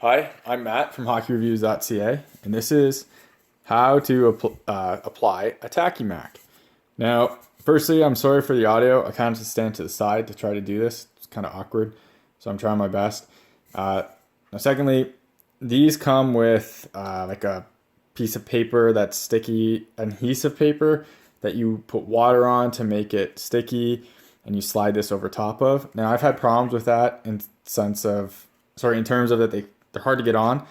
Hi, I'm Matt from HockeyReviews.ca, and this is how to apply a Tacki-Mac. Now, firstly, I'm sorry for the audio. I kind of just stand to the side to try to do this. It's kind of awkward, so I'm trying my best. Now, secondly, these come with like a piece of paper that's sticky, adhesive paper that you put water on to make it sticky, and you slide this over top of. Now, I've had problems with that in terms of that they're hard to get on,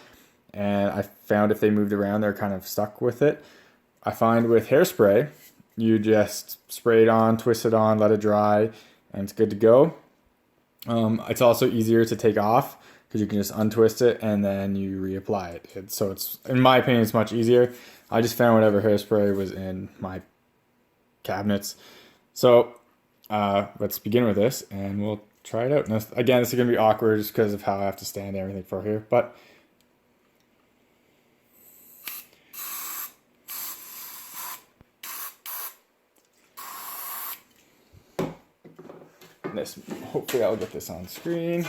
and I found if they moved around, they're kind of stuck with it. I find with hairspray, you just spray it on, twist it on, let it dry, and it's good to go. It's also easier to take off because you can just untwist it and then you reapply it. So it's, in my opinion, it's much easier. I just found whatever hairspray was in my cabinets. So let's begin with this and we'll try it out. Now, again, this is going to be awkward just because of how I have to stand and everything for here, but hopefully I'll get this on screen.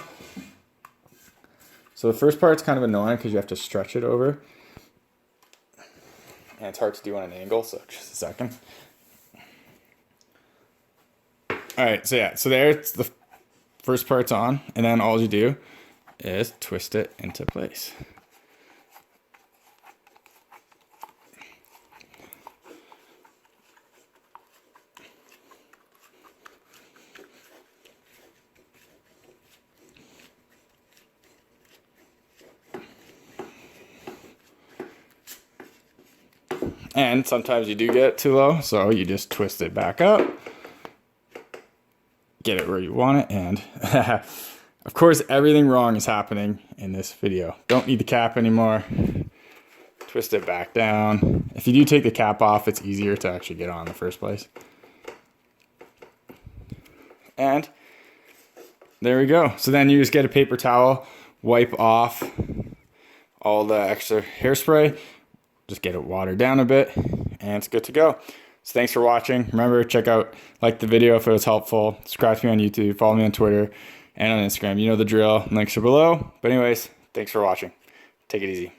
So the first part's kind of annoying because you have to stretch it over, and it's hard to do on an angle, so just a second. Alright, so yeah, so there's the first part's on, and then all you do is twist it into place. And sometimes you do get it too low, so you just twist it back up, get it where you want it, and of course everything wrong is happening in this video. Don't need the cap anymore. Twist it back down. If you do take the cap off, it's easier to actually get on in the first place. And there we go. So then you just get a paper towel, wipe off all the extra hairspray, just get it watered down a bit, and it's good to go. So thanks for watching. Remember, like the video if it was helpful. Subscribe to me on YouTube, follow me on Twitter and on Instagram. You know the drill. Links are below. But anyways, thanks for watching. Take it easy.